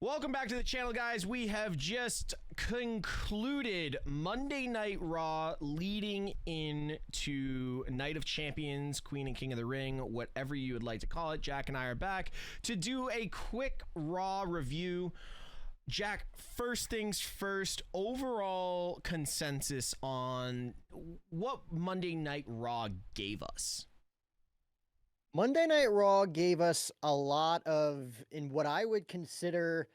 Welcome back to the channel, guys. We have just concluded Monday Night Raw, leading into Night of Champions, Queen and King of the Ring, whatever you would like to call it. Jack and I are back to do a quick Raw review. Jack, first things first, overall consensus on what Monday Night Raw gave us. Monday Night Raw gave us a lot of, in what I would consider,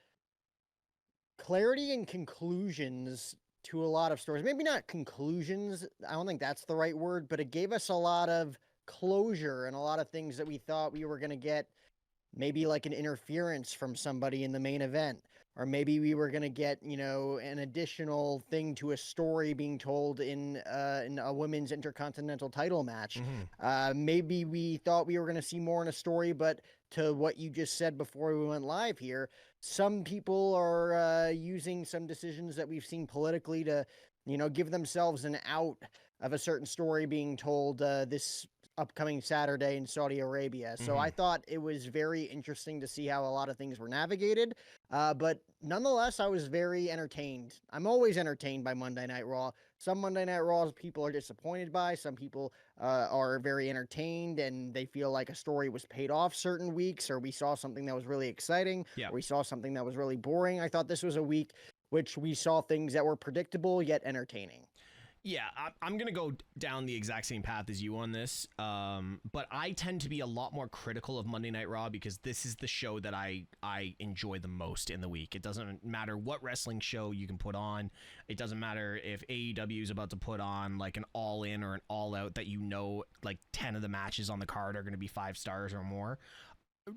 clarity and conclusions to a lot of stories. Maybe not conclusions, I don't think that's the right word, but it gave us a lot of closure and a lot of things that we thought we were going to get, maybe like an interference from somebody in the main event. Or maybe we were going to get, you know, an additional thing to a story being told in a women's Intercontinental title match. Maybe we thought we were going to see more in a story, but to what you just said before we went live here, some people are using some decisions that we've seen politically to, you know, give themselves an out of a certain story being told this upcoming Saturday in Saudi Arabia. So I thought it was very interesting to see how a lot of things were navigated. But nonetheless, I was very entertained. I'm always entertained by Monday Night Raw. Some Monday Night Raws people are disappointed by. Some people are very entertained and they feel like a story was paid off certain weeks, or we saw something that was really exciting, or we saw something that was really boring. I thought this was a week which we saw things that were predictable yet entertaining. Yeah, I'm going to go down the exact same path as you on this, but I tend to be a lot more critical of Monday Night Raw because this is the show that I enjoy the most in the week. It doesn't matter what wrestling show you can put on. It doesn't matter if AEW is about to put on like an all-in or an all-out that you know like 10 of the matches on the card are going to be 5 stars or more.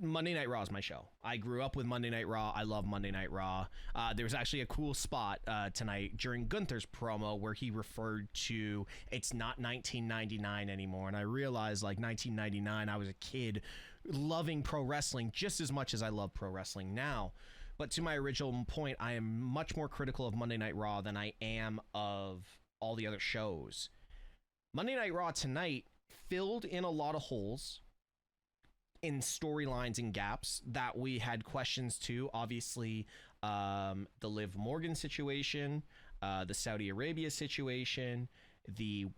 Monday Night Raw is my show. I grew up with Monday Night Raw. I love Monday Night Raw. There was actually a cool spot tonight during Gunther's promo where he referred to it's not 1999 anymore. And I realized like 1999, I was a kid loving pro wrestling just as much as I love pro wrestling now. But to my original point, I am much more critical of Monday Night Raw than I am of all the other shows. Monday Night Raw tonight filled in a lot of holes in storylines and gaps that we had questions to. Obviously, the Liv Morgan situation, the Saudi Arabia situation, the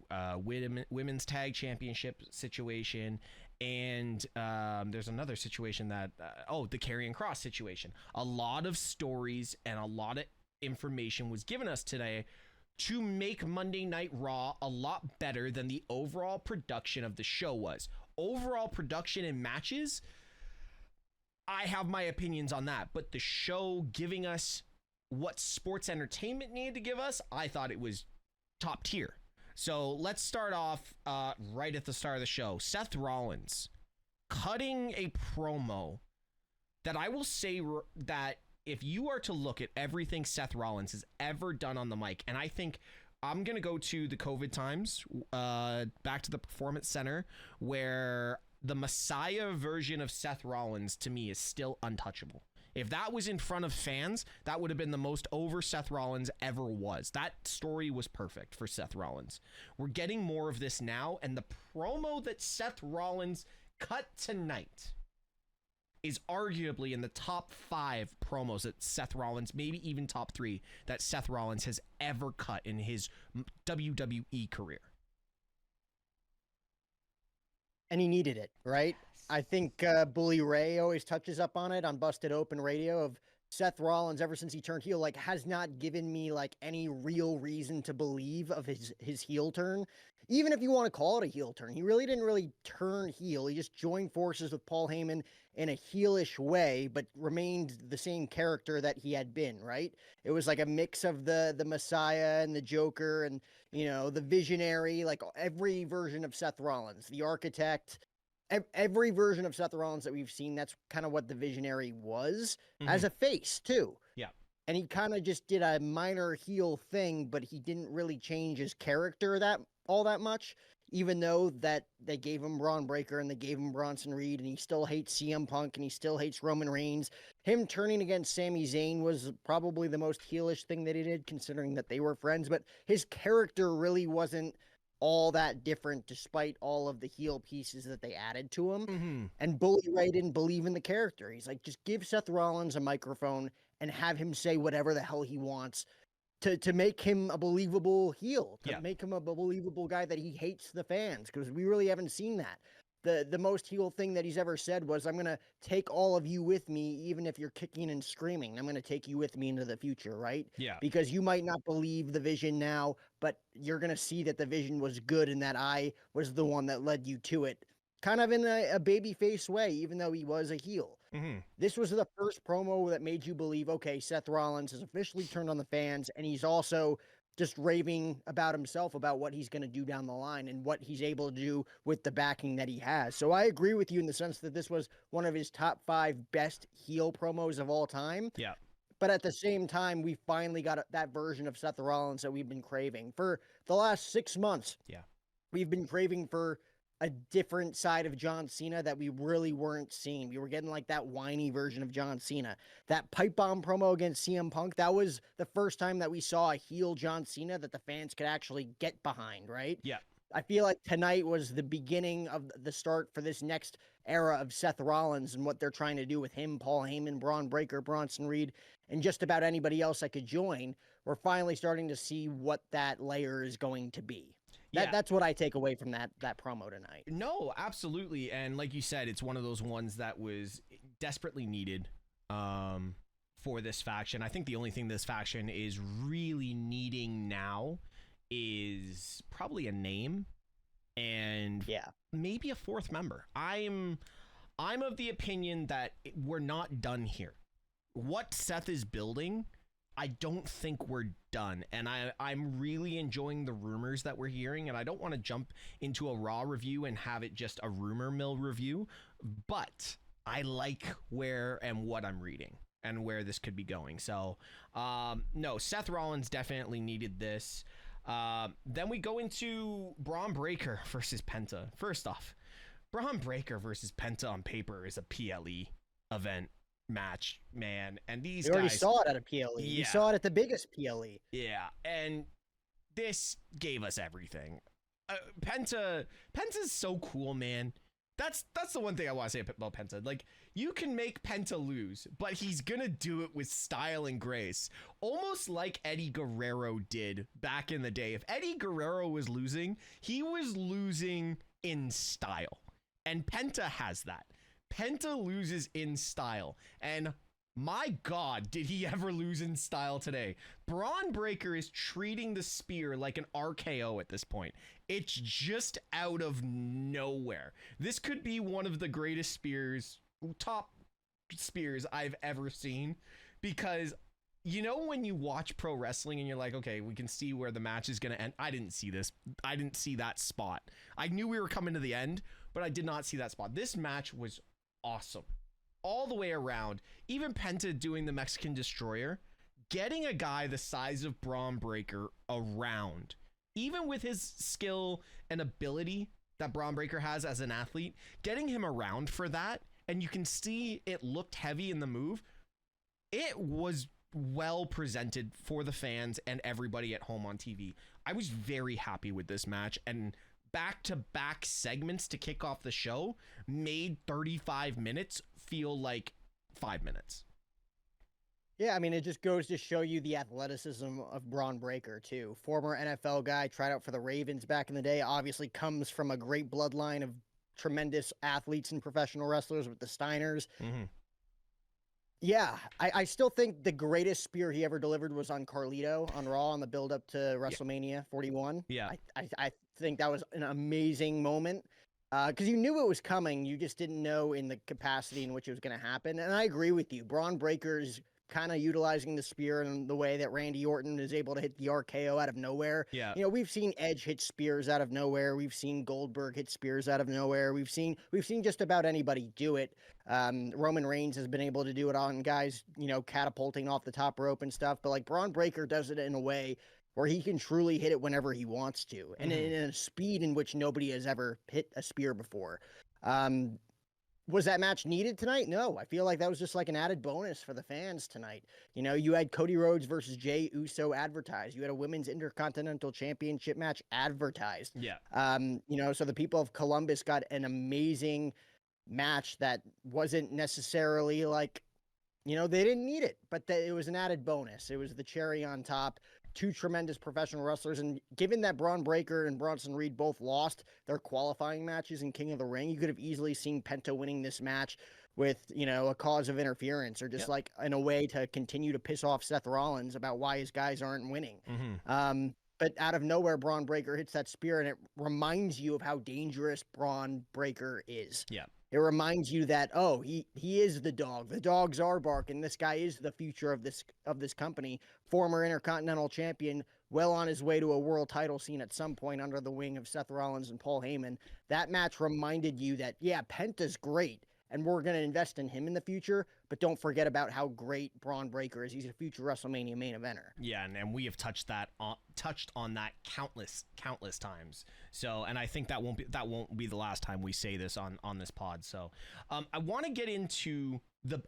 women's tag championship situation, and there's another situation that, the Karrion Kross situation. A lot of stories and a lot of information was given us today to make Monday Night Raw a lot better than the overall production of the show was. Overall production and matches, I have my opinions on that, but the show giving us what sports entertainment needed to give us, I thought it was top tier. So let's start off right at the start of the show. Seth Rollins cutting a promo that I will say that if you are to look at everything Seth Rollins has ever done on the mic, and I think I'm going to go to the COVID times, back to the Performance Center, where the Messiah version of Seth Rollins, to me, is still untouchable. If that was in front of fans, that would have been the most over Seth Rollins ever was. That story was perfect for Seth Rollins. We're getting more of this now, and the promo that Seth Rollins cut tonight is arguably in the top 5 promos that Seth Rollins, maybe even top 3, that Seth Rollins has ever cut in his WWE career. And he needed it, right? Yes. I think Bully Ray always touches up on it on Busted Open Radio of Seth Rollins, ever since he turned heel, like, has not given me like any real reason to believe of his heel turn. Even if you want to call it a heel turn, he really didn't really turn heel. He just joined forces with Paul Heyman in a heelish way, but remained the same character that he had been, right? It was like a mix of the Messiah and the Joker and, you know, the visionary, like every version of Seth Rollins, the architect, every version of Seth Rollins that we've seen. That's kind of what the visionary was as a face too. Yeah. And he kind of just did a minor heel thing, but he didn't really change his character all that much, even though that they gave him Braun Breaker and they gave him Bronson Reed, and he still hates CM Punk and he still hates Roman Reigns. Him turning against Sami Zayn was probably the most heelish thing that he did, considering that they were friends, but his character really wasn't all that different despite all of the heel pieces that they added to him. And Bully Ray didn't believe in the character. He's like, just give Seth Rollins a microphone and have him say whatever the hell he wants to make him a believable heel, to make him a believable guy that he hates the fans, because we really haven't seen that. The most heel thing that he's ever said was, I'm going to take all of you with me, even if you're kicking and screaming. I'm going to take you with me into the future, right? Yeah. Because you might not believe the vision now, but you're going to see that the vision was good and that I was the one that led you to it. Kind of in a babyface way, even though he was a heel. Mm-hmm. This was the first promo that made you believe, okay, Seth Rollins has officially turned on the fans, and he's also just raving about himself, about what he's going to do down the line and what he's able to do with the backing that he has. So I agree with you in the sense that this was one of his top 5 best heel promos of all time. Yeah. But at the same time, we finally got that version of Seth Rollins that we've been craving for the last 6 months. Yeah. We've been craving for a different side of John Cena that we really weren't seeing. We were getting like that whiny version of John Cena. That pipe bomb promo against CM Punk, that was the first time that we saw a heel John Cena that the fans could actually get behind, right? Yeah. I feel like tonight was the beginning of the start for this next era of Seth Rollins and what they're trying to do with him, Paul Heyman, Braun Breaker, Bronson Reed, and just about anybody else that could join. We're finally starting to see what that layer is going to be. That's what I take away from that promo tonight. No, absolutely. And like you said, it's one of those ones that was desperately needed for this faction. I think the only thing this faction is really needing now is probably a name and maybe a 4th member. I'm of the opinion that we're not done here. What Seth is building, I don't think we're done, and I'm really enjoying the rumors that we're hearing, and I don't want to jump into a Raw review and have it just a rumor mill review, but I like where and what I'm reading and where this could be going. So, no, Seth Rollins definitely needed this. Then we go into Bron Breakker versus Penta. First off, Bron Breakker versus Penta on paper is a PLE event match, man, and these we already guys saw it at a PLE. Yeah. We saw it at the biggest PLE. Yeah, and this gave us everything. Penta's so cool, man. That's the one thing I want to say about Penta. Like, you can make Penta lose, but he's gonna do it with style and grace, almost like Eddie Guerrero did back in the day. If Eddie Guerrero was losing, he was losing in style, and Penta has that. Penta loses in style, and my God, did he ever lose in style today? Bron Breakker is treating the spear like an RKO at this point. It's just out of nowhere. This could be one of the greatest spears, top spears I've ever seen, because you know when you watch pro wrestling and you're like, okay, we can see where the match is going to end. I didn't see this. I didn't see that spot. I knew we were coming to the end, but I did not see that spot. This match was awesome all the way around. Even Penta doing the Mexican Destroyer, getting a guy the size of Bron Breakker around, even with his skill and ability that Bron Breakker has as an athlete, getting him around for that, and you can see it looked heavy in the move. It was well presented for the fans and everybody at home on TV. I was very happy with this match, and back-to-back segments to kick off the show made 35 minutes feel like 5 minutes. Yeah, I mean, it just goes to show you the athleticism of Bron Breakker, too. Former NFL guy, tried out for the Ravens back in the day, obviously comes from a great bloodline of tremendous athletes and professional wrestlers with the Steiners. Mm-hmm. Yeah, I still think the greatest spear he ever delivered was on Carlito on Raw on the build-up to WrestleMania 41. Yeah. I think that was an amazing moment because you knew it was coming. You just didn't know in the capacity in which it was going to happen. And I agree with you. Bron Breakker's kind of utilizing the spear in the way that Randy Orton is able to hit the RKO out of nowhere. Yeah. You know, we've seen Edge hit spears out of nowhere. We've seen Goldberg hit spears out of nowhere. We've seen just about anybody do it. Roman Reigns has been able to do it on guys, you know, catapulting off the top rope and stuff. But like Bron Breakker does it in a way where he can truly hit it whenever he wants to, and in a speed in which nobody has ever hit a spear before. Was that match needed tonight? No, I feel like that was just like an added bonus for the fans tonight. You know, you had Cody Rhodes versus Jey Uso advertised. You had a women's Intercontinental Championship match advertised. Yeah. You know, so the people of Columbus got an amazing match that wasn't necessarily like they didn't need it, but it was an added bonus. It was the cherry on top. Two tremendous professional wrestlers. And given that Bron Breakker and Bronson Reed both lost their qualifying matches in King of the Ring, you could have easily seen Penta winning this match with, a cause of interference or just like in a way to continue to piss off Seth Rollins about why his guys aren't winning. But out of nowhere, Bron Breakker hits that spear, and it reminds you of how dangerous Bron Breakker is. Yeah. It reminds you that, he is the dog. The dogs are barking. This guy is the future of this company. Former Intercontinental Champion, well on his way to a world title scene at some point under the wing of Seth Rollins and Paul Heyman. That match reminded you that, Penta's great, and we're going to invest in him in the future, but don't forget about how great Bron Breakker is. He's a future WrestleMania main eventer. Yeah, and we have touched on that countless times. So, and I think that won't be the last time we say this on this pod. So, I want to get into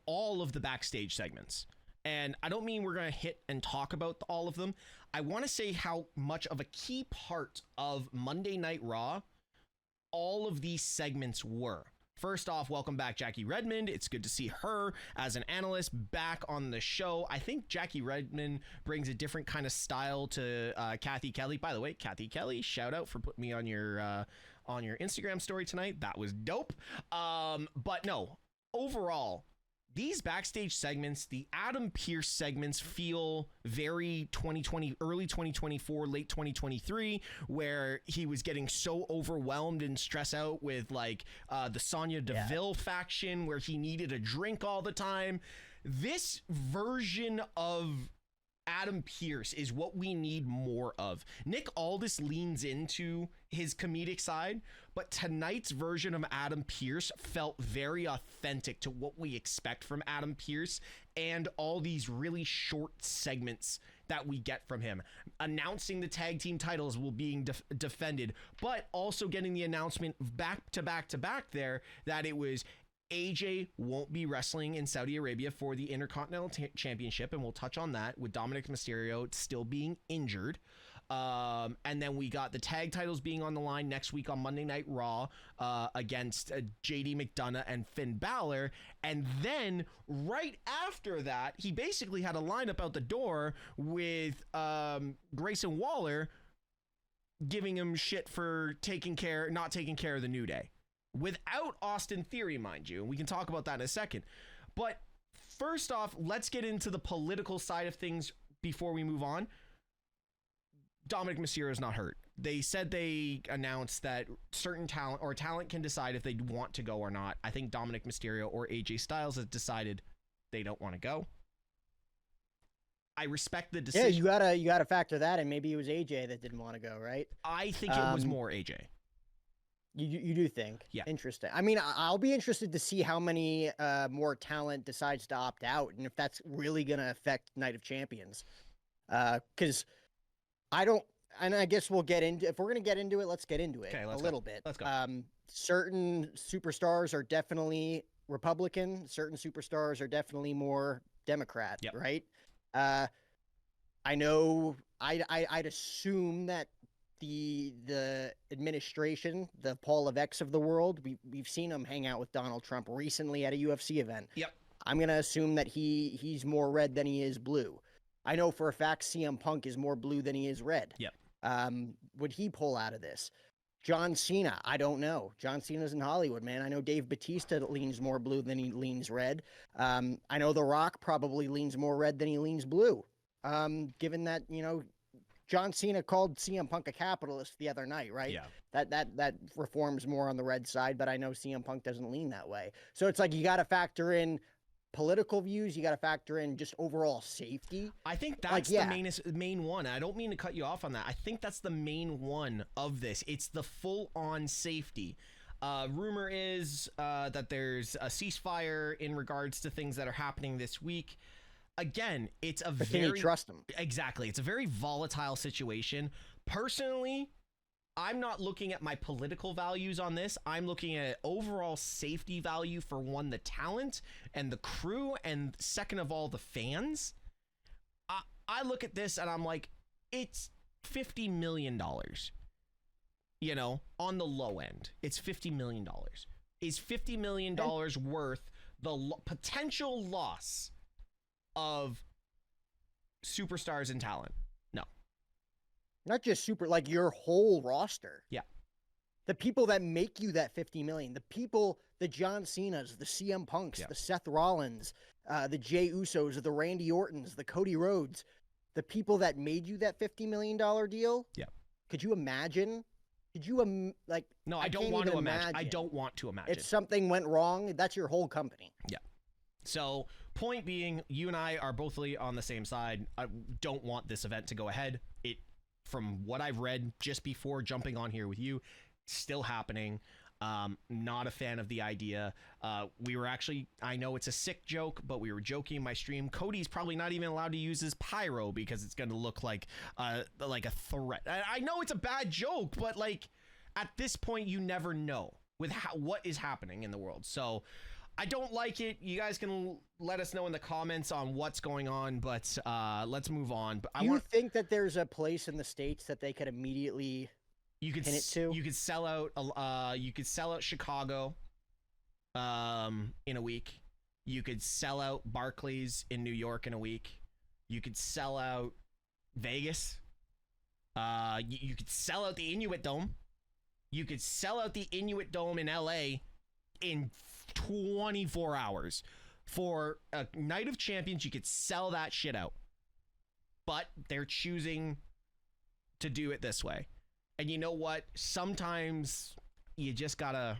all of the backstage segments. And I don't mean we're going to hit and talk about all of them. I want to say how much of a key part of Monday Night Raw all of these segments were. First off, welcome back, Jackie Redmond. It's good to see her as an analyst back on the show. I think Jackie Redmond brings a different kind of style to Kathy Kelly. By the way, Kathy Kelly, shout out for putting me on your Instagram story tonight. That was dope. But no, overall, these backstage segments, the Adam Pearce segments, feel very 2020, early 2024, late 2023, where he was getting so overwhelmed and stressed out with like the Sonya Deville faction, where he needed a drink all the time. This version of Adam Pearce is what we need more of. Nick Aldis leans into his comedic side, but tonight's version of Adam Pearce felt very authentic to what we expect from Adam Pearce and all these really short segments that we get from him. Announcing the tag team titles will being defended, but also getting the announcement back to back there that it was AJ won't be wrestling in Saudi Arabia for the Intercontinental Championship, and we'll touch on that with Dominic Mysterio still being injured. And then we got the tag titles being on the line next week on Monday Night Raw against JD McDonough and Finn Balor. And then right after that, he basically had a lineup out the door with Grayson Waller giving him shit for not taking care of the New Day. Without Austin Theory, mind you. We can talk about that in a second. But first off, let's get into the political side of things before we move on. Dominic Mysterio is not hurt. They said they announced that certain talent can decide if they want to go or not. I think Dominic Mysterio or AJ Styles has decided they don't want to go. I respect the decision. Yeah, you gotta factor that in. Maybe it was AJ that didn't want to go, right? I think it was more AJ. You do think? Yeah. Interesting. I mean, I'll be interested to see how many more talent decides to opt out and if that's really going to affect Night of Champions. Because I don't, and I guess we'll get into, if we're going to get into it, let's get into it a little bit. Let's go. Certain superstars are definitely Republican. Certain superstars are definitely more Democrat, right? I know I'd assume that the administration, the Paul Levesque of the world, we've seen him hang out with Donald Trump recently at a UFC event. Yep. I'm gonna assume that he's more red than he is blue. I know for a fact CM Punk is more blue than he is red. Yep. Would he pull out of this? John Cena, I don't know. John Cena's in Hollywood, man. I know Dave Bautista leans more blue than he leans red. I know The Rock probably leans more red than he leans blue. Given that, John Cena called CM Punk a capitalist the other night, right? Yeah. That reforms more on the red side, but I know CM Punk doesn't lean that way. So it's like you got to factor in political views. You got to factor in just overall safety. I think that's the main one. I don't mean to cut you off on that. I think that's the main one of this. It's the full-on safety. Rumor is that there's a ceasefire in regards to things that are happening this week. Again, it's a Can you trust them? Exactly. It's a very volatile situation. Personally, I'm not looking at my political values on this. I'm looking at overall safety value for one, the talent and the crew, and second of all, the fans. I look at this and I'm like, it's $50 million. On the low end, it's $50 million. Is $50 million worth the potential loss of superstars and talent. No. Not just like your whole roster. Yeah. The people that make you that 50 million, the people, the John Cenas, the CM Punks, the Seth Rollins, the Jey Usos, the Randy Ortons, the Cody Rhodes, the people that made you that $50 million deal. Yeah. Could you imagine? No, I don't want to imagine. I don't want to imagine. If something went wrong, that's your whole company. Yeah. So, point being, you and I are both on the same side. I don't want this event to go ahead. From what I've read just before jumping on here with you, still happening. Not a fan of the idea. We were actually, I know it's a sick joke, but we were joking in my stream. Cody's probably not even allowed to use his pyro because it's going to look like a threat. I know it's a bad joke, but like at this point, you never know with what is happening in the world. So I don't like it. You guys can let us know in the comments on what's going on, but let's move on. But Do you think that there's a place in the States that they could immediately pin it to? You could sell out. You could sell out Chicago in a week. You could sell out Barclays in New York in a week. You could sell out Vegas. You could sell out the Inuit Dome. You could sell out the Inuit Dome in LA in 24 hours. For a Night of Champions, you could sell that shit out. But they're choosing to do it this way. And you know what? Sometimes you just gotta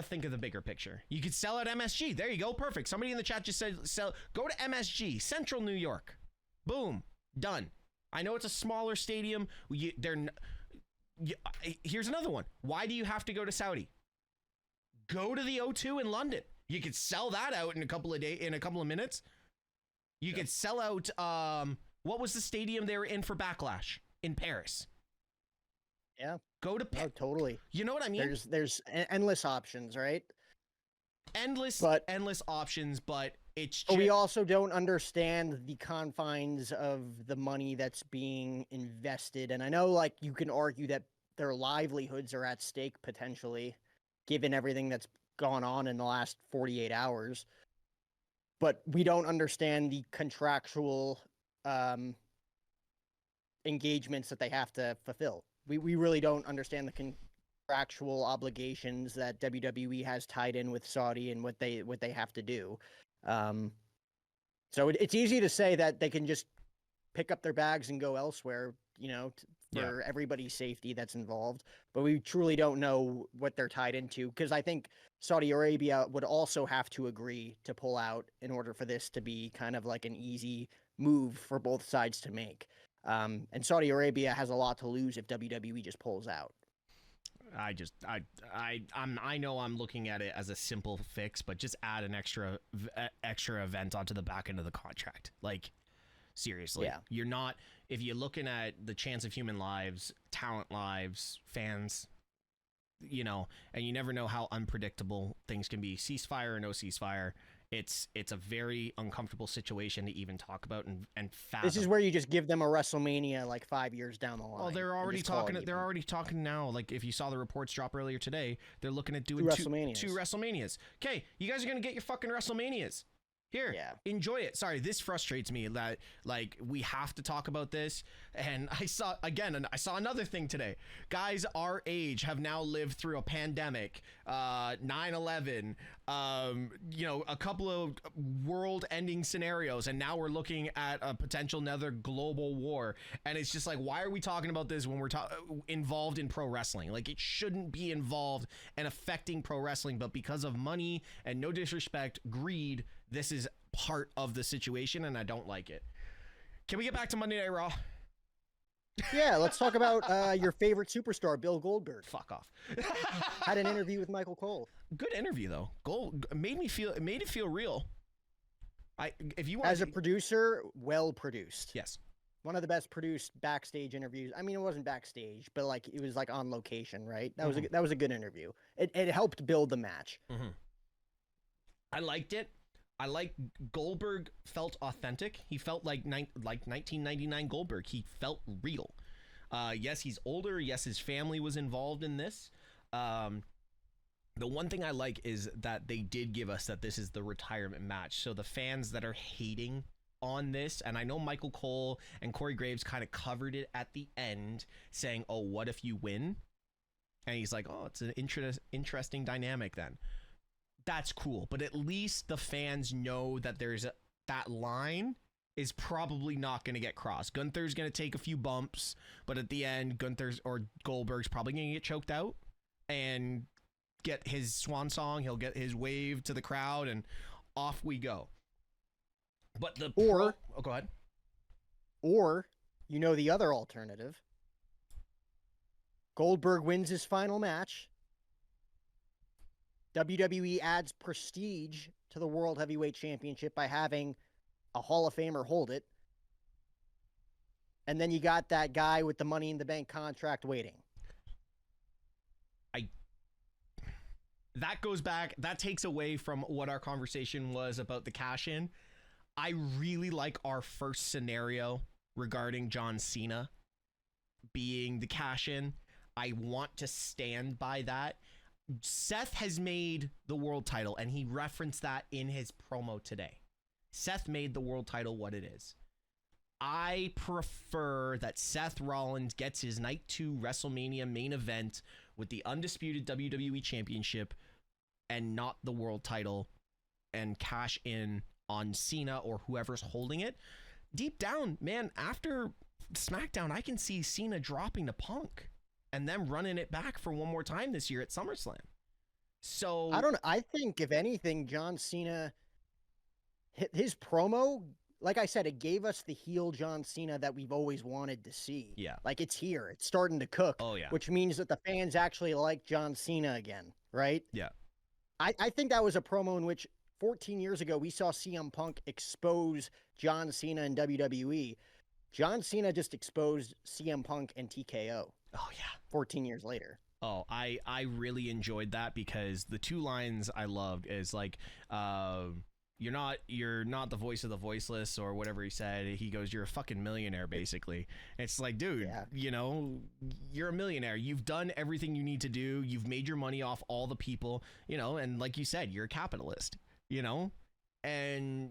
think of the bigger picture. You could sell out MSG. There you go. Perfect. Somebody in the chat just said, go to MSG, Central New York. Boom. Done. I know it's a smaller stadium. Here's another one. Why do you have to go to Saudi? Go to the O2 in London. You could sell that out in a couple of minutes. You could sell out what was the stadium they were in for Backlash in Paris? Yeah. Go to totally. You know what I mean? There's endless options, right? Endless options, but we also don't understand the confines of the money that's being invested. And I know, like, you can argue that their livelihoods are at stake potentially, given everything that's gone on in the last 48 hours. But we don't understand the contractual engagements that they have to fulfill. We really don't understand the contractual obligations that WWE has tied in with Saudi and what they have to do. So it's easy to say that they can just pick up their bags and go elsewhere, for everybody's safety that's involved. But we truly don't know what they're tied into, because I think Saudi Arabia would also have to agree to pull out in order for this to be kind of like an easy move for both sides to make. And Saudi Arabia has a lot to lose if WWE just pulls out. I know I'm looking at it as a simple fix, but just add an extra event onto the back end of the contract. Like, seriously, you're not, if you're looking at the chance of human lives, talent lives, fans, and you never know how unpredictable things can be. Ceasefire or no ceasefire, it's a very uncomfortable situation to even talk about and fathom. This is where you just give them a WrestleMania like 5 years down the line. Oh, they're already talking. They're already talking now. Like, if you saw the reports drop earlier today, they're looking at doing two WrestleManias. Okay, you guys are gonna get your fucking WrestleManias. Here, enjoy it. Sorry, this frustrates me that, like, we have to talk about this. And I saw another thing today. Guys our age have now lived through a pandemic, 9/11, a couple of world-ending scenarios, and now we're looking at a potential another global war. And it's just like, why are we talking about this when we're involved in pro wrestling? Like, it shouldn't be involved and affecting pro wrestling, but because of money and, no disrespect, greed, this is part of the situation, and I don't like it. Can we get back to Monday Night Raw? Yeah, let's talk about your favorite superstar, Bill Goldberg. Fuck off. Had an interview with Michael Cole. Good interview, though. It made it feel real. As a producer, well produced. Yes. One of the best produced backstage interviews. I mean, it wasn't backstage, but like it was like on location, right? That was a good interview. It helped build the match. Mm-hmm. I liked it. I like Goldberg felt authentic. He felt like 1999 Goldberg. He felt real. Yes, he's older. Yes, his family was involved in this. The one thing I like is that they did give us that this is the retirement match. So the fans that are hating on this, and I know Michael Cole and Corey Graves kind of covered it at the end, saying, "Oh, what if you win?" And he's like, "Oh, it's an interesting dynamic then." That's cool, but at least the fans know that that line is probably not going to get crossed. Gunther's going to take a few bumps, but at the end, Gunther's or Goldberg's probably going to get choked out and get his swan song. He'll get his wave to the crowd, and off we go. But go ahead. Or, the other alternative. Goldberg wins his final match. WWE adds prestige to the World Heavyweight Championship by having a Hall of Famer hold it. And then you got that guy with the Money in the Bank contract waiting. That goes back, that takes away from what our conversation was about the cash-in. I really like our first scenario regarding John Cena being the cash-in. I want to stand by that. Seth has made the world title, and he referenced that in his promo today. Seth made the world title what it is. I prefer that Seth Rollins gets his Night 2 WrestleMania main event with the undisputed WWE Championship and not the world title, and cash in on Cena or whoever's holding it. Deep down, man, after SmackDown, I can see Cena dropping to Punk and them running it back for one more time this year at SummerSlam. So I don't know. I think if anything, John Cena, his promo, like I said, it gave us the heel John Cena that we've always wanted to see. Yeah. Like, it's here. It's starting to cook. Oh, yeah. Which means that the fans actually like John Cena again, right? Yeah. I think that was a promo in which 14 years ago we saw CM Punk expose John Cena in WWE. John Cena just exposed CM Punk and TKO. Oh, yeah. 14 years later. Oh, I really enjoyed that because the two lines I loved is like, you're not the voice of the voiceless or whatever he said. He goes, "You're a fucking millionaire," basically. It's like, dude, you're a millionaire. You've done everything you need to do. You've made your money off all the people, and like you said, you're a capitalist, and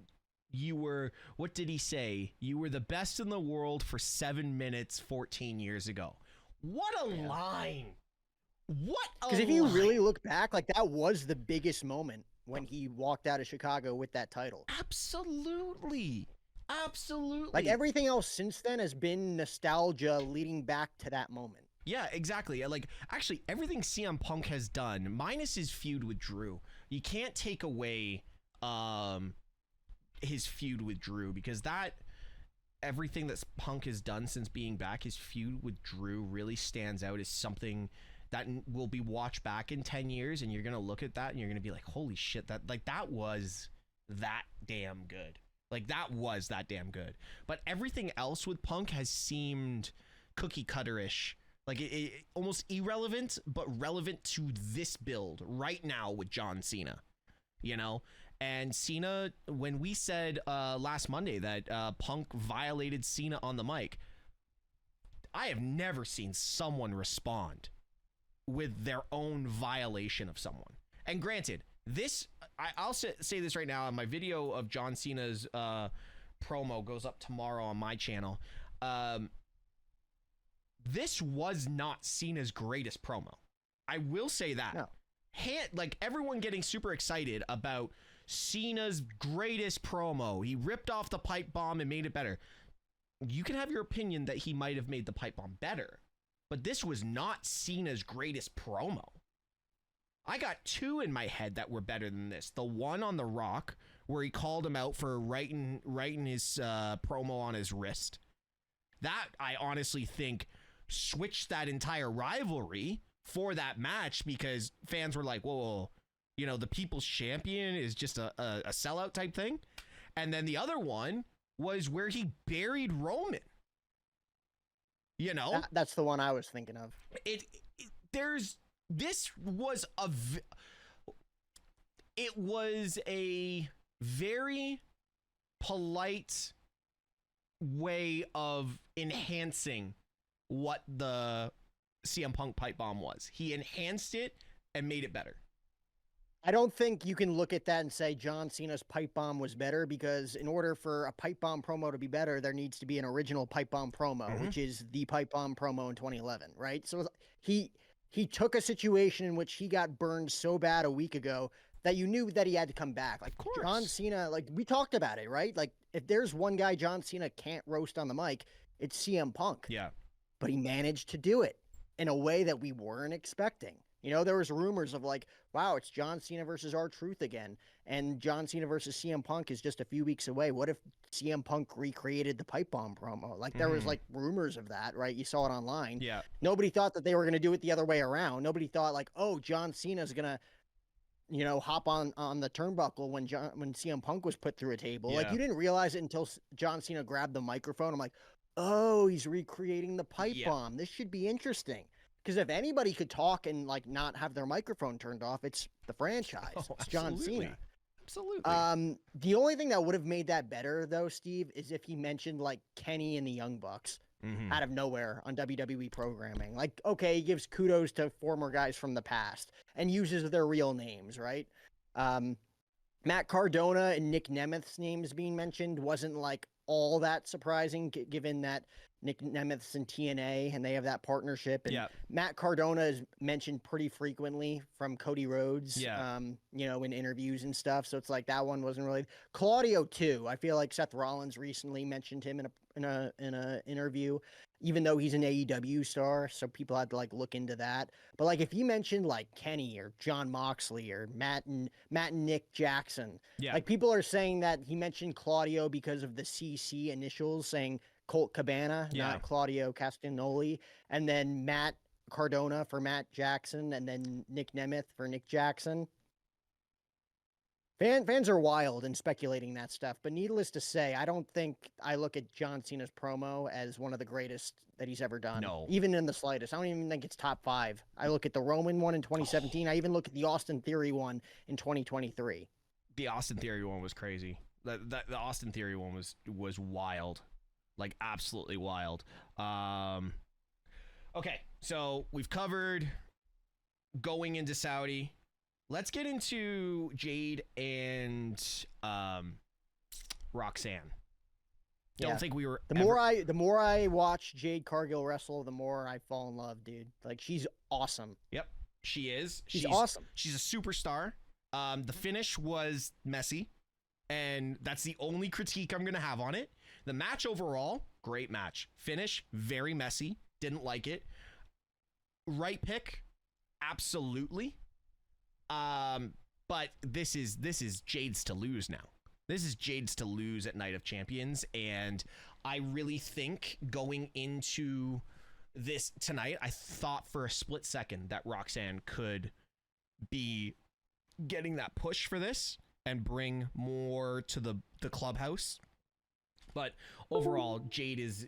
you were, what did he say? You were the best in the world for 7 minutes 14 years ago. What a line. What a Because if you really look back, like, that was the biggest moment when he walked out of Chicago with that title. Absolutely. Like, everything else since then has been nostalgia leading back to that moment. Yeah, exactly. Like, actually, everything CM Punk has done, minus his feud with Drew, you can't take away his feud with Drew, because everything that Punk has done since being back, his feud with Drew really stands out as something that will be watched back in 10 years, and you're going to look at that and you're going to be like, holy shit, that was that damn good. Like, that was that damn good. But everything else with Punk has seemed cookie cutter-ish. Like, it almost irrelevant, but relevant to this build right now with John Cena, And Cena, when we said last Monday that Punk violated Cena on the mic, I have never seen someone respond with their own violation of someone. And granted, I'll say this right now, my video of John Cena's promo goes up tomorrow on my channel. This was not Cena's greatest promo. I will say that. No. Like, everyone getting super excited about Cena's greatest promo. He ripped off the pipe bomb and made it better. You can have your opinion that he might have made the pipe bomb better, but this was not Cena's greatest promo. I got two in my head that were better than this. The one on The Rock, where he called him out for writing his promo on his wrist. That, I honestly think, switched that entire rivalry for that match, because fans were like, whoa, the people's champion is just a sellout type thing. And then the other one was where he buried Roman. That's the one I was thinking of. This was it was a very polite way of enhancing what the CM Punk pipe bomb was. He enhanced it and made it better. I don't think you can look at that and say John Cena's pipe bomb was better, because in order for a pipe bomb promo to be better, there needs to be an original pipe bomb promo, which is the pipe bomb promo in 2011, right? So he took a situation in which he got burned so bad a week ago that you knew that he had to come back. Like John Cena, like we talked about it, right? Like if there's one guy John Cena can't roast on the mic, it's CM Punk. Yeah. But he managed to do it in a way that we weren't expecting. You know, there was rumors of like, wow, it's John Cena versus R-Truth again. And John Cena versus CM Punk is just a few weeks away. What if CM Punk recreated the pipe bomb promo? Like there was like rumors of that, right? You saw it online. Yeah. Nobody thought that they were going to do it the other way around. Nobody thought like, oh, John Cena's going to, you know, hop on the turnbuckle when CM Punk was put through a table. Yeah. Like you didn't realize it until John Cena grabbed the microphone. I'm like, oh, he's recreating the pipe bomb. This should be interesting. Because if anybody could talk and like not have their microphone turned off, it's the franchise. It's John Cena. Absolutely. The only thing that would have made that better, though, Steve, is if he mentioned like Kenny and the Young Bucks out of nowhere on WWE programming. Like, okay, he gives kudos to former guys from the past and uses their real names, right? Matt Cardona and Nick Nemeth's names being mentioned wasn't like all that surprising, given that Nick Nemeth's in TNA and they have that partnership. And Matt Cardona is mentioned pretty frequently from Cody Rhodes, you know, in interviews and stuff. So it's like that one wasn't really. Claudio too. I feel like Seth Rollins recently mentioned him in a interview, even though he's an AEW star. So people had to like look into that. But like if you mentioned like Kenny or John Moxley or Matt and Nick Jackson, like people are saying that he mentioned Claudio because of the CC initials, saying Colt Cabana, not Claudio Castagnoli, and then Matt Cardona for Matt Jackson, and then Nick Nemeth for Nick Jackson. Fans are wild in speculating that stuff, but needless to say, I don't think I look at John Cena's promo as one of the greatest that he's ever done. No. Even in the slightest. I don't even think it's top 5. I look at the Roman one in 2017. I even look at the Austin Theory one in 2023. The Austin Theory one was crazy. The Austin Theory one was wild. Like absolutely wild. Okay, so we've covered going into Saudi. Let's get into Jade and Roxanne. Don't think we were the more I watch Jade Cargill wrestle, the more I fall in love, dude. Like she's awesome. Yep, she is. She's awesome. She's a superstar. The finish was messy, and that's the only critique I'm gonna have on it. The match overall, great match. Finish, very messy. Didn't like it. Right pick, absolutely. But this is Jade's to lose now. This is Jade's to lose at Night of Champions, and I really think going into this tonight, I thought for a split second that Roxanne could be getting that push for this and bring more to the clubhouse. But overall, Jade is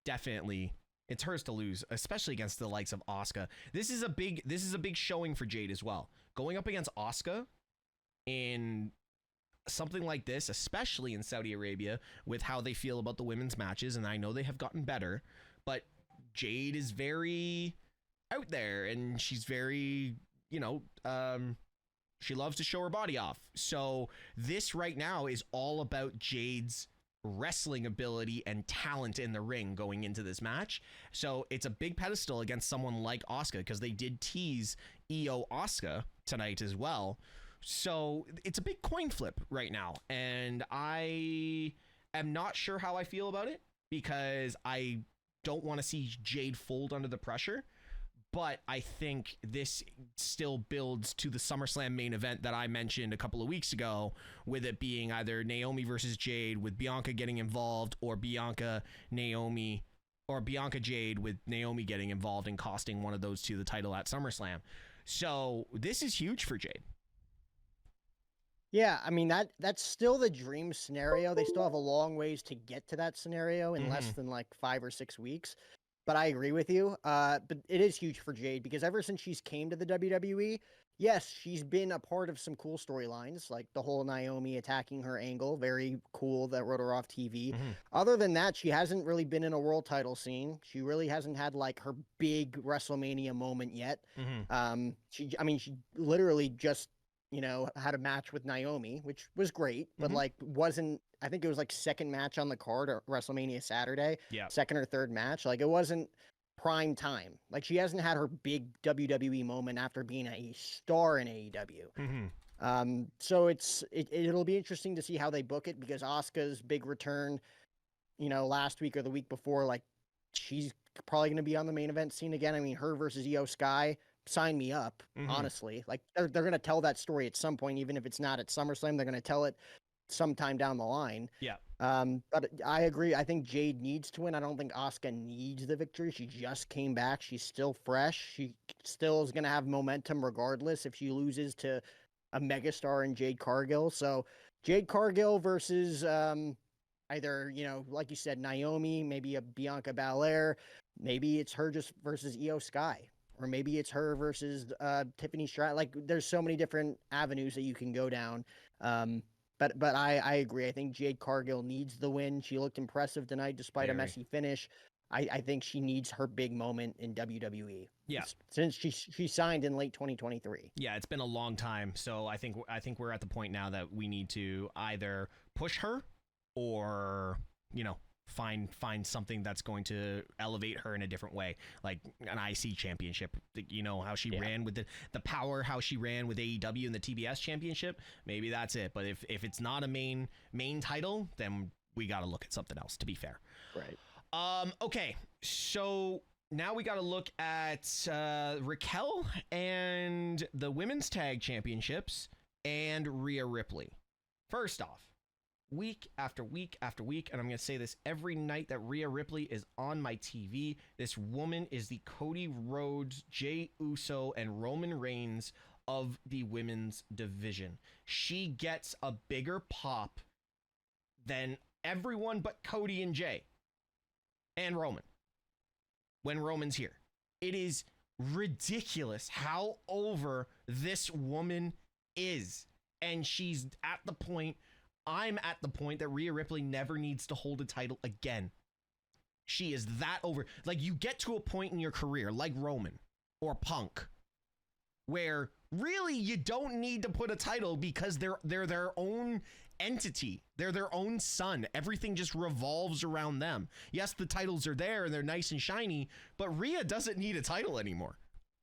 definitely, it's hers to lose, especially against the likes of Asuka. This is a big showing for Jade as well. Going up against Asuka in something like this, especially in Saudi Arabia, with how they feel about the women's matches, and I know they have gotten better, but Jade is very out there, and she's very, you know, she loves to show her body off. So this right now is all about Jade's wrestling ability and talent in the ring going into this match. So it's a big pedestal against someone like Asuka, because they did tease EO Asuka tonight as well. So it's a big coin flip right now. And I am not sure how I feel about it, because I don't want to see Jade fold under the pressure. But I think this still builds to the SummerSlam main event that I mentioned a couple of weeks ago, with it being either Naomi versus Jade with Bianca getting involved, or Bianca Jade with Naomi getting involved and costing one of those two the title at SummerSlam. So this is huge for Jade. Yeah, I mean that's still the dream scenario. They still have a long ways to get to that scenario in less than like 5 or 6 weeks. But I agree with you. But it is huge for Jade, because ever since she's came to the WWE, yes, she's been a part of some cool storylines, like the whole Naomi attacking her angle. Very cool that wrote her off TV. Mm-hmm. Other than that, she hasn't really been in a world title scene. She really hasn't had like her big WrestleMania moment yet. Mm-hmm. She literally just, had a match with Naomi, which was great, but Mm-hmm. like wasn't, I think it was like second match on the card or WrestleMania Saturday, Yeah. second or third match. Like it wasn't prime time. Like she hasn't had her big WWE moment after being a star in AEW. So it'll be interesting to see how they book it because Asuka's big return, last week or the week before, like she's probably going to be on the main event scene again. I mean, her versus Io Sky, sign me up, honestly. Like they're going to tell that story at some point, even if it's not at SummerSlam, they're going to tell it sometime down the line. Yeah. But I agree. I think Jade needs to win. I don't think Asuka needs the victory. She just came back. She's still fresh. She still is going to have momentum regardless if she loses to a megastar in Jade Cargill. So Jade Cargill versus either, like you said, Naomi, maybe a Bianca Belair, maybe it's her just versus Io Sky, or maybe it's her versus Tiffany Stratton. Like there's so many different avenues that you can go down. But I agree. I think Jade Cargill needs the win. She looked impressive tonight despite a messy finish. I think she needs her big moment in WWE. Yeah. Since she signed in late 2023. Yeah, it's been a long time. So I think we're at the point now that we need to either push her or, find something that's going to elevate her in a different way, like an IC championship. How she ran with the power, how she ran with AEW in the TBS championship. Maybe that's it. But if it's not a main title, then we got to look at something else, to be fair. Right. Okay, so now we got to look at Raquel and the women's tag championships and Rhea Ripley. First off, week after week after week, and I'm going to say this every night that Rhea Ripley is on my TV, this woman is the Cody Rhodes, Jey Uso, and Roman Reigns of the women's division. She gets a bigger pop than everyone but Cody and Jey and Roman when Roman's here. It is ridiculous how over this woman is. And I'm at the point that Rhea Ripley never needs to hold a title again. She is that over. Like, you get to a point in your career, like Roman or Punk, where really you don't need to put a title because they're their own entity. They're their own son. Everything just revolves around them. Yes, the titles are there and they're nice and shiny, but Rhea doesn't need a title anymore.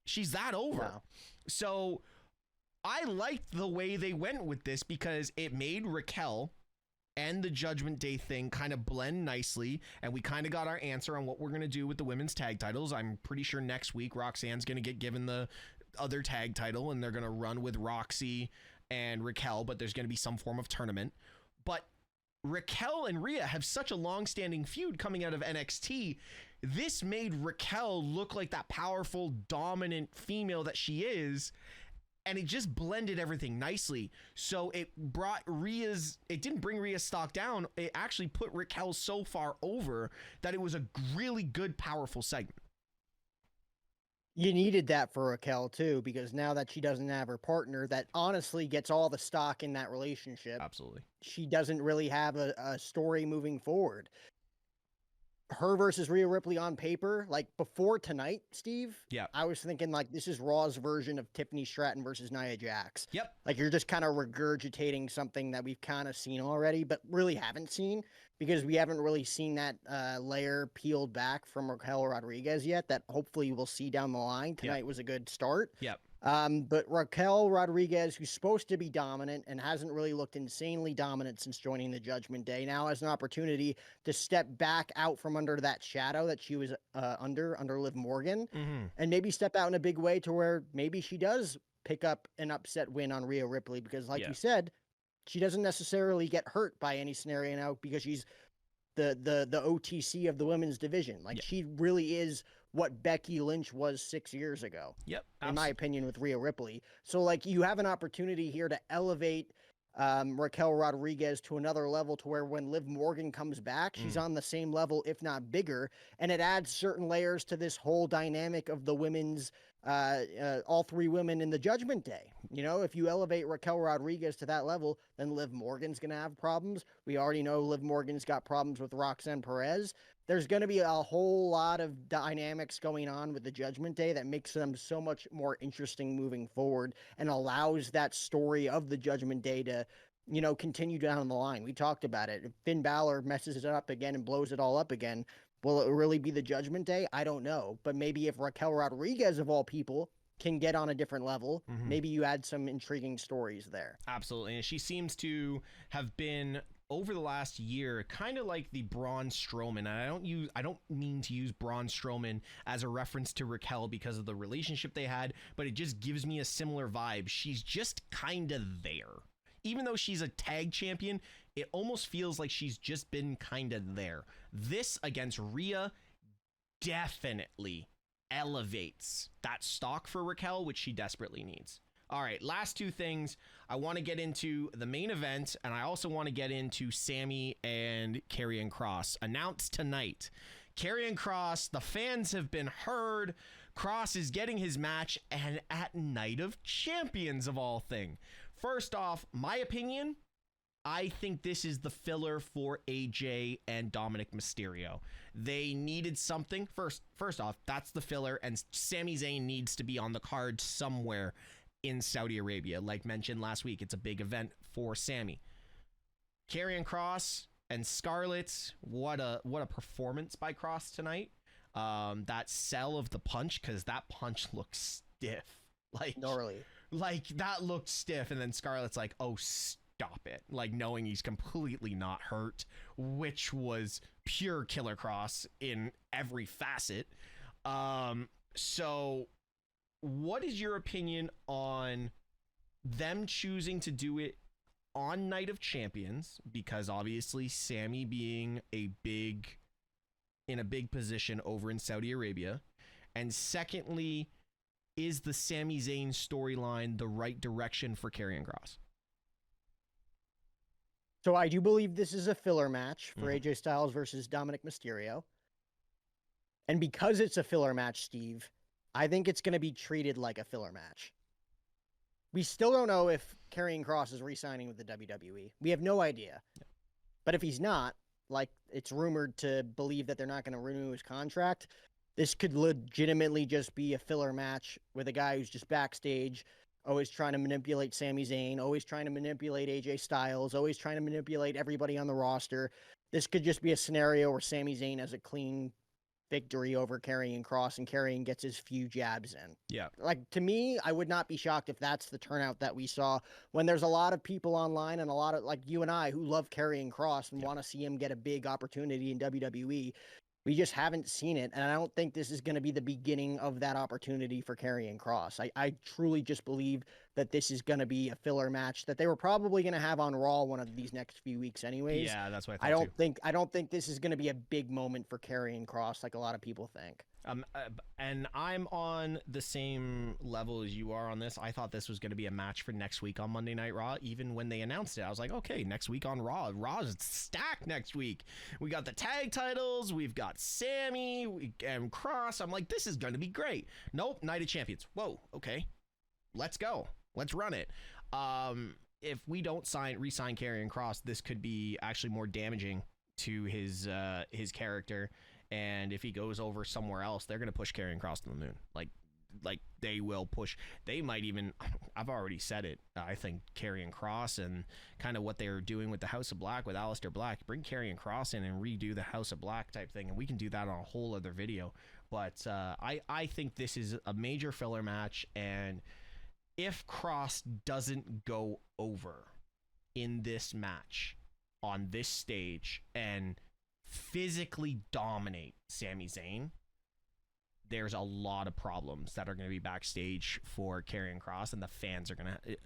She's that over. No. So I liked the way they went with this because it made Raquel and the Judgment Day thing kind of blend nicely, and we kind of got our answer on what we're going to do with the women's tag titles. I'm pretty sure next week Roxanne's going to get given the other tag title, and they're going to run with Roxy and Raquel, but there's going to be some form of tournament. But Raquel and Rhea have such a long-standing feud coming out of NXT. This made Raquel look like that powerful, dominant female that she is, and it just blended everything nicely. So it didn't bring Rhea's stock down. It actually put Raquel so far over that it was a really good, powerful segment. You needed that for Raquel too, because now that she doesn't have her partner that honestly gets all the stock in that relationship. Absolutely. She doesn't really have a story moving forward. Her versus Rhea Ripley on paper, like before tonight, Steve. Yeah. I was thinking like this is Raw's version of Tiffany Stratton versus Nia Jax. Yep. Like you're just kind of regurgitating something that we've kind of seen already, but really haven't seen because we haven't really seen that layer peeled back from Raquel Rodriguez yet. That hopefully we'll see down the line. Tonight was a good start. Yep. But Raquel Rodriguez, who's supposed to be dominant and hasn't really looked insanely dominant since joining the Judgment Day, now has an opportunity to step back out from under that shadow that she was under Liv Morgan, and maybe step out in a big way to where maybe she does pick up an upset win on Rhea Ripley because, like you said, she doesn't necessarily get hurt by any scenario now because she's the OTC of the women's division. Like she really is what Becky Lynch was 6 years ago. Yep. In my opinion, with Rhea Ripley. So like you have an opportunity here to elevate Raquel Rodriguez to another level to where when Liv Morgan comes back, she's on the same level, if not bigger. And it adds certain layers to this whole dynamic of the women's all three women in the Judgment Day. You know, if you elevate Raquel Rodriguez to that level, then Liv Morgan's going to have problems. We already know Liv Morgan's got problems with Roxanne Perez. There's going to be a whole lot of dynamics going on with the Judgment Day that makes them so much more interesting moving forward and allows that story of the Judgment Day to, you know, continue down the line. We talked about it. If Finn Balor messes it up again and blows it all up again, will it really be the Judgment Day? I don't know. But maybe if Raquel Rodriguez, of all people, can get on a different level, maybe you add some intriguing stories there. Absolutely. And she seems to have been, over the last year, kind of like the Braun Strowman. And I don't mean to use Braun Strowman as a reference to Raquel because of the relationship they had, but it just gives me a similar vibe. She's just kind of there. Even though she's a tag champion, it almost feels like she's just been kind of there. This against Rhea definitely elevates that stock for Raquel, which she desperately needs. All right, last two things. I want to get into the main event, and I also want to get into Sammy and Karrion Kross. Announced tonight. Karrion Kross, the fans have been heard. Kross is getting his match, and at Night of Champions of all things. First off, my opinion, I think this is the filler for AJ and Dominic Mysterio. They needed something. First off, that's the filler, and Sami Zayn needs to be on the card somewhere in Saudi Arabia. Like mentioned last week, it's a big event for Sammy. Karrion Kross and Scarlett, what a performance by Kross tonight. That sell of the punch, because that punch looks stiff. Like, gnarly. Like, that looked stiff, and then Scarlett's like, oh, stop it. Like, knowing he's completely not hurt, which was pure Killer Kross in every facet. So what is your opinion on them choosing to do it on Night of Champions? Because obviously Sammy being in a big position over in Saudi Arabia. And secondly, is the Sami Zayn storyline the right direction for Karrion Kross? So I do believe this is a filler match for AJ Styles versus Dominic Mysterio. And because it's a filler match, Steve, I think it's going to be treated like a filler match. We still don't know if Karrion Kross is re-signing with the WWE. We have no idea. Yeah. But if he's not, like it's rumored to believe that they're not going to renew his contract, this could legitimately just be a filler match with a guy who's just backstage, always trying to manipulate Sami Zayn, always trying to manipulate AJ Styles, always trying to manipulate everybody on the roster. This could just be a scenario where Sami Zayn has a clean victory over Karrion Kross and Karrion gets his few jabs in. Yeah. Like, to me, I would not be shocked if that's the turnout that we saw when there's a lot of people online and a lot of, like you and I, who love Karrion Kross and want to see him get a big opportunity in WWE. We just haven't seen it, and I don't think this is going to be the beginning of that opportunity for Karrion Kross. I truly just believe that this is going to be a filler match that they were probably going to have on Raw one of these next few weeks anyways. Yeah, that's what I thought I don't think this is going to be a big moment for Karrion Kross like a lot of people think. And I'm on the same level as you are on this. I thought this was going to be a match for next week on Monday Night Raw. Even when they announced it, I was like, okay, next week on Raw. Raw's stacked next week. We got the tag titles. We've got Sammy and Kross. I'm like, this is going to be great. Nope, Night of Champions. Whoa, okay. Let's go. Let's run it. If we don't re-sign Karrion Kross, this could be actually more damaging to his character. And if he goes over somewhere else, they're going to push Karrion Kross to the moon. Like they will push. They might even, I've already said it. I think Karrion Kross and kind of what they're doing with the House of Black, with Aleister Black, bring Karrion Kross in and redo the House of Black type thing. And we can do that on a whole other video. But I think this is a major filler match. And if Kross doesn't go over in this match on this stage and physically dominate Sami Zayn, there's a lot of problems that are going to be backstage for Karrion Kross, and the fans are going to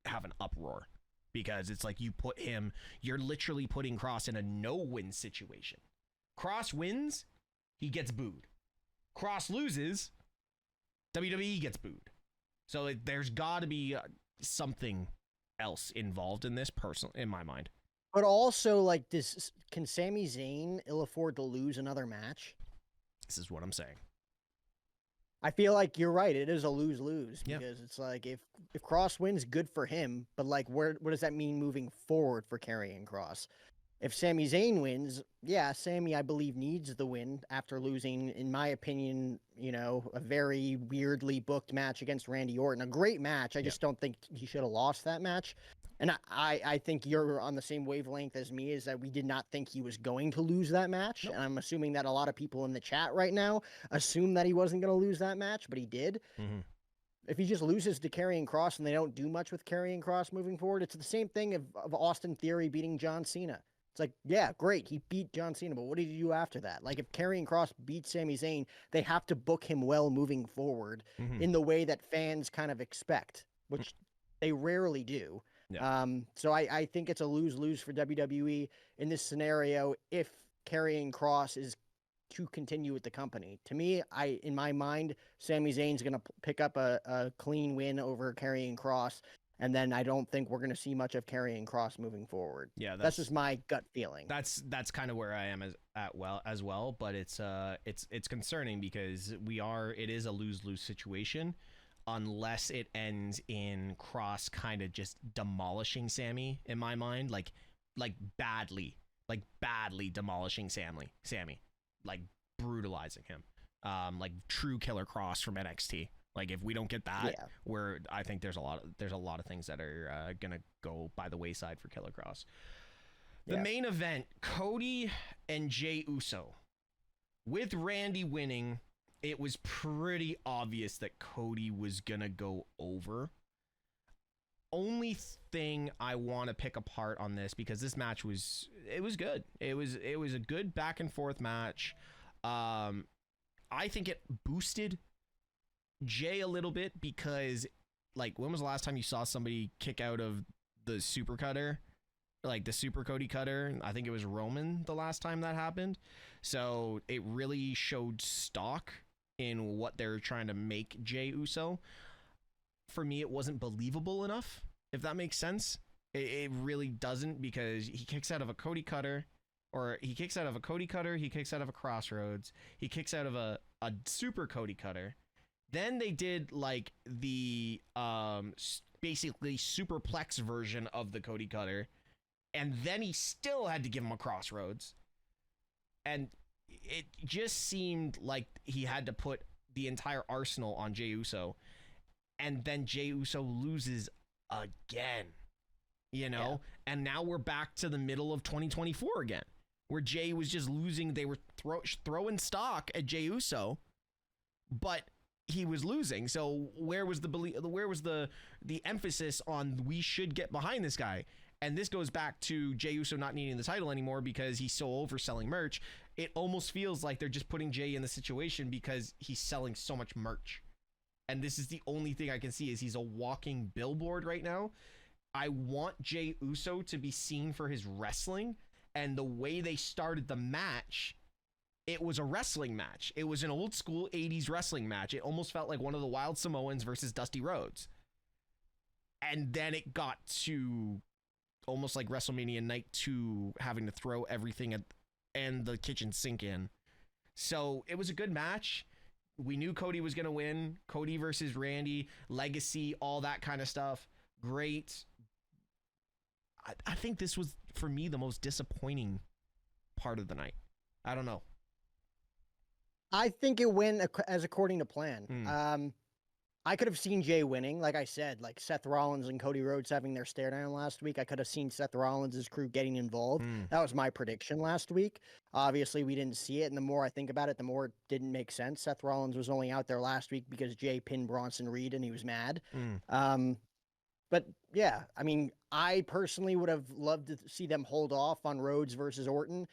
have an uproar because it's like you're literally putting Kross in a no-win situation. Kross wins, he gets booed. Kross loses, WWE gets booed. So there's got to be something else involved in this, in my mind. But also, like, can Sami Zayn ill afford to lose another match? This is what I'm saying. I feel like you're right. It is a lose-lose Yeah. because it's like if Cross wins, good for him. But like, what does that mean moving forward for Karrion Kross? If Sami Zayn wins, yeah, Sami, I believe, needs the win after losing, in my opinion, a very weirdly booked match against Randy Orton. A great match. I just don't think he should have lost that match. And I think you're on the same wavelength as me, is that we did not think he was going to lose that match. Nope. And I'm assuming that a lot of people in the chat right now assume that he wasn't going to lose that match, but he did. Mm-hmm. If he just loses to Karrion Kross and they don't do much with Karrion Kross moving forward, it's the same thing of Austin Theory beating John Cena. It's like, yeah, great, he beat John Cena, but what did he do after that? Like, if Karrion Kross beats Sami Zayn, they have to book him well moving forward in the way that fans kind of expect, which they rarely do. Yeah. So I think it's a lose-lose for WWE in this scenario if Karrion Kross is to continue with the company. To me, in my mind, Sami Zayn's going to pick up a clean win over Karrion Kross, and then I don't think we're going to see much of Karrion Kross moving forward. Yeah, that's just my gut feeling. That's kind of where I am as well, but it's concerning because it is a lose-lose situation unless it ends in Kross kind of just demolishing Sami, in my mind, like badly demolishing Sami, like brutalizing him, like true Killer Kross from NXT. Like, if we don't get that, I think there's a lot of things that are gonna go by the wayside for Killer Kross. The main event, Cody and Jey Uso. With Randy winning, it was pretty obvious that Cody was gonna go over. Only thing I want to pick apart on this, because this match was good. It was a good back and forth match. I think it boosted Jey a little bit because, like, when was the last time you saw somebody kick out of the super cutter, like the super Cody cutter? I think it was Roman the last time that happened. So it really showed stock in what they're trying to make Jey Uso. For me, it wasn't believable enough, if that makes sense. It really doesn't, because he kicks out of a Cody cutter, he kicks out of a Crossroads, he kicks out of a super Cody cutter. Then they did like the basically superplex version of the Cody cutter, and then he still had to give him a Crossroads. And it just seemed like he had to put the entire arsenal on Jey Uso, and then Jey Uso loses again, and now we're back to the middle of 2024 again, where Jey was just losing. They were throwing stock at Jey Uso, but he was losing. So where was the emphasis on we should get behind this guy? And this goes back to Jey Uso not needing the title anymore because he's so overselling merch. It almost feels like they're just putting Jey in the situation because he's selling so much merch. And this is the only thing I can see, is he's a walking billboard right now. I want Jey Uso to be seen for his wrestling, and the way they started the match, it was a wrestling match. It was an old school 80s wrestling match. It almost felt like one of the Wild Samoans versus Dusty Rhodes. And then it got to almost like WrestleMania Night 2, having to throw everything and the kitchen sink in. So it was a good match. We knew Cody was going to win. Cody versus Randy, legacy, all that kind of stuff. Great. I think this was, for me, the most disappointing part of the night. I don't know. I think it went as according to plan. I could have seen Jey winning, like I said, like Seth Rollins and Cody Rhodes having their stare down last week. I could have seen Seth Rollins' crew getting involved. That was my prediction last week. Obviously, we didn't see it, and the more I think about it, the more it didn't make sense. Seth Rollins was only out there last week because Jey pinned Bronson Reed, and he was mad. But yeah, I mean, I personally would have loved to see them hold off on Rhodes versus Orton.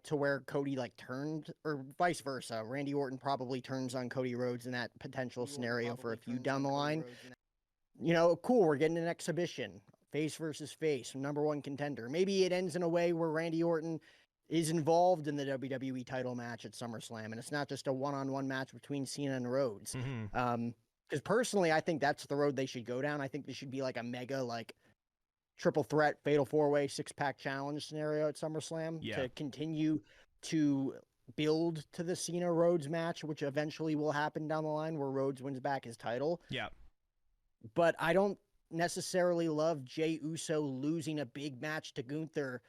To where Cody like turned, or vice versa. Randy Orton probably turns on Cody Rhodes in that potential scenario for a feud down the line. Cool, we're getting an exhibition, face versus face, number one contender. Maybe it ends in a way where Randy Orton is involved in the WWE title match at SummerSlam, and it's not just a one-on-one match between Cena and Rhodes. Because personally, I think that's the road they should go down. I think there should be like a mega, like, triple threat, fatal four-way, six-pack challenge scenario at SummerSlam to continue to build to the Cena Rhodes match, which eventually will happen down the line where Rhodes wins back his title. Yeah. But I don't necessarily love Jey Uso losing a big match to Gunther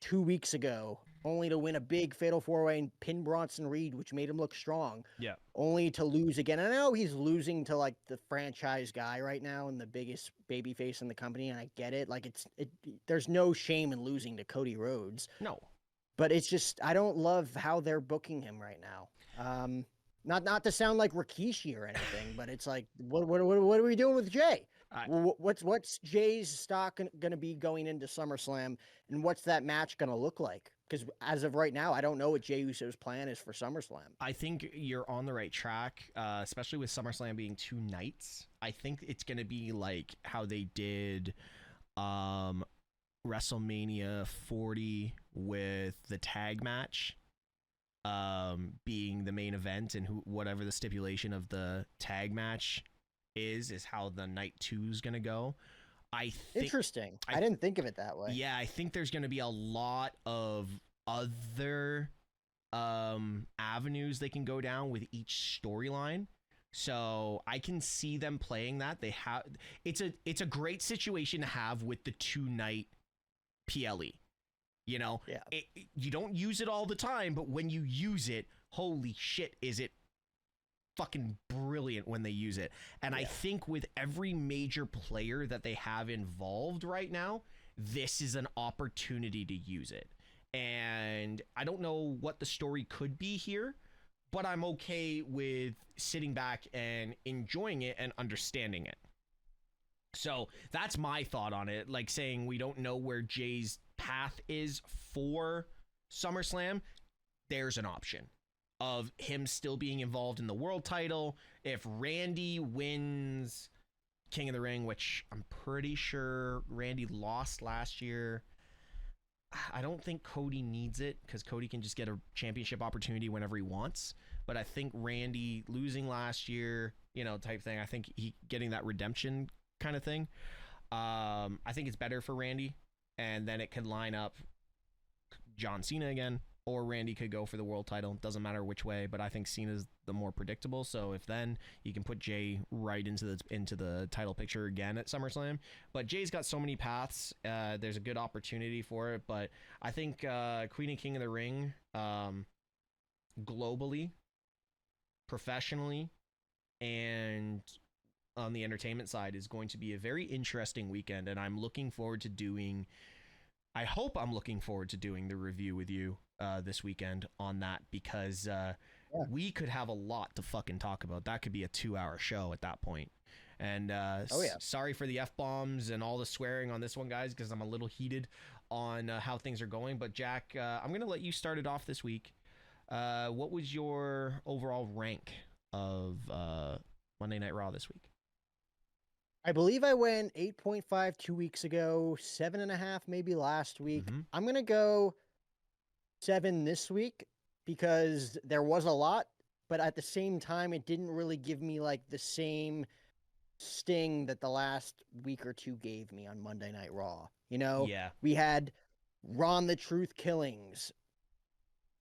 2 weeks ago, only to win a big fatal 4-way and pin Bronson Reed, which made him look strong. Yeah. Only to lose again. I know he's losing to like the franchise guy right now and the biggest babyface in the company, and I get it. Like there's no shame in losing to Cody Rhodes. No. But it's just I don't love how they're booking him right now. Not to sound like Rikishi or anything, but it's like what are we doing with Jay? What's Jay's stock going to be going into SummerSlam, and what's that match going to look like? Because as of right now, I don't know what Jey Uso's plan is for SummerSlam. I think you're on the right track, especially with SummerSlam being 2 nights. I think it's going to be like how they did WrestleMania 40 with the tag match being the main event, and whatever the stipulation of the tag match is how the night 2 is going to go. Interesting. I didn't think of it that way. Yeah, I think there's going to be a lot of other avenues they can go down with each storyline. So I can see them playing that. It's a great situation to have with the 2-night PLE. You know, you don't use it all the time, but when you use it, holy shit, is it fucking brilliant when they use it. And I think with every major player that they have involved right now, this is an opportunity to use it. And I don't know what the story could be here, but I'm okay with sitting back and enjoying it and understanding it. So that's my thought on it. Like saying we don't know where Jay's path is for SummerSlam. There's an option of him still being involved in the world title. If Randy wins King of the Ring, which I'm pretty sure Randy lost last year, I don't think Cody needs it because Cody can just get a championship opportunity whenever he wants. But I think Randy losing last year, type thing, I think he getting that redemption kind of thing. I think it's better for Randy, and then it could line up John Cena again, or Randy could go for the world title. Doesn't matter which way, but I think Cena's the more predictable. So if then you can put Jay right into the title picture again at SummerSlam. But Jay's got so many paths. There's a good opportunity for it. But I think Queen and King of the Ring, globally, professionally, and on the entertainment side is going to be a very interesting weekend. And I'm looking forward to doing the review with you this weekend on that, because we could have a lot to fucking talk about. That could be a 2-hour show at that point. And sorry for the F-bombs and all the swearing on this one, guys, because I'm a little heated on how things are going. But Jack, I'm going to let you start it off this week. What was your overall rank of Monday Night Raw this week? I believe I went 8.5 2 weeks ago, 7.5 maybe last week. Mm-hmm. I'm going to go 7 this week because there was a lot, but at the same time, it didn't really give me like the same sting that the last week or two gave me on Monday Night Raw. Yeah. We had Ron the Truth Killings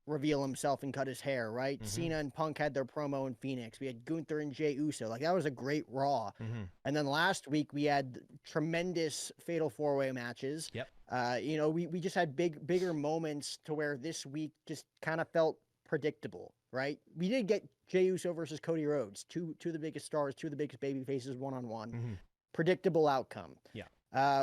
reveal himself and cut his hair, right? Mm-hmm. Cena and Punk had their promo in Phoenix. We had Gunther and Jey Uso. Like, that was a great Raw. Mm-hmm. And then last week we had tremendous fatal 4-way matches. Yep. We just had bigger moments to where this week just kind of felt predictable, right? We did get Jey Uso versus Cody Rhodes, two of the biggest stars, two of the biggest baby faces, one-on-one. Mm-hmm. Predictable outcome. Yeah.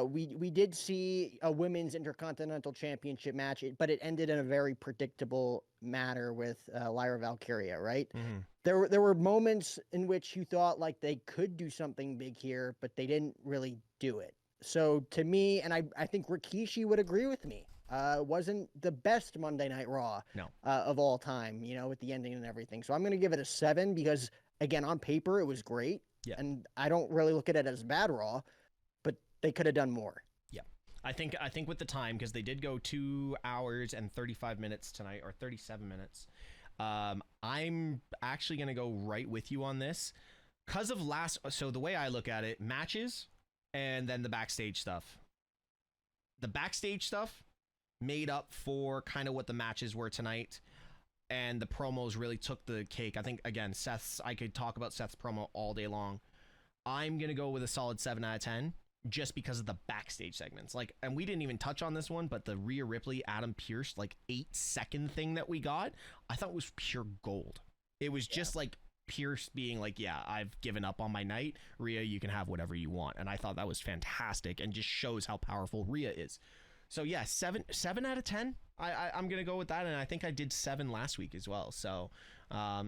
We did see a women's Intercontinental Championship match, but it ended in a very predictable manner with Lyra Valkyria, right? Mm-hmm. There were moments in which you thought like they could do something big here, but they didn't really do it. So to me, and I think Rikishi would agree with me, wasn't the best Monday Night Raw of all time, with the ending and everything. So I'm going to give it a 7 because, again, on paper, it was great. Yeah. And I don't really look at it as bad Raw. They could have done more. Yeah. I think with the time, because they did go 2 hours and 35 minutes tonight, or 37 minutes. I'm actually going to go right with you on this. Because of so the way I look at it, matches and then the backstage stuff. The backstage stuff made up for kind of what the matches were tonight. and the promos really took the cake. I think, again, I could talk about Seth's promo all day long. I'm going to go with a solid 7 out of 10 just because of the backstage segments. Like, and we didn't even touch on this one, but the Rhea Ripley, Adam Pearce, like 8-second thing that we got, I thought was pure gold. It was just like Pearce being like, yeah, I've given up on my night. Rhea, you can have whatever you want. And I thought that was fantastic and just shows how powerful Rhea is. So yeah, 7 out of 10. I'm going to go with that. And I think I did 7 last week as well. So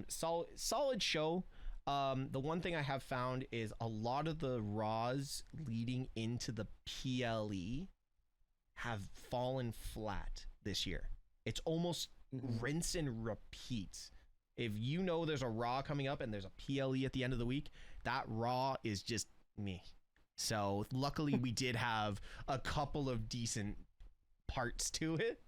solid show. The one thing I have found is a lot of the Raws leading into the PLE have fallen flat this year. It's almost rinse and repeat. If you know there's a Raw coming up and there's a PLE at the end of the week, that Raw is just me. So luckily we did have a couple of decent parts to it.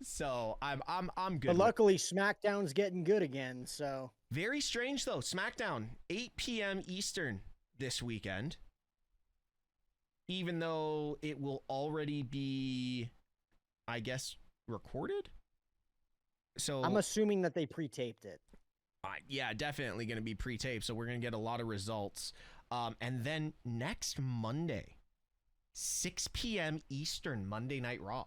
So I'm good. But luckily SmackDown's getting good again, so. Very strange though. SmackDown 8 p.m. Eastern this weekend. Even though it will already be, I guess, recorded. So I'm assuming that they pre-taped it. Yeah, definitely going to be pre-taped. So we're going to get a lot of results. And then next Monday, 6 p.m. Eastern, Monday Night Raw.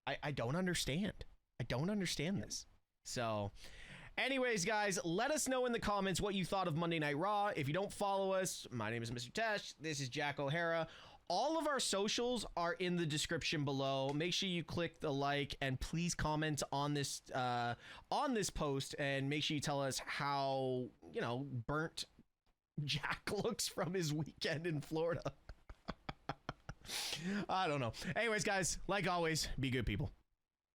I don't understand. I don't understand this. So anyways, guys, let us know in the comments what you thought of Monday Night Raw. If you don't follow us, my name is MrTeshk. This is Jack O'Hara. All of our socials are in the description below. Make sure you click the like and please comment on this post, and make sure you tell us how, burnt Jack looks from his weekend in Florida. I don't know. Anyways, guys, like always, be good people.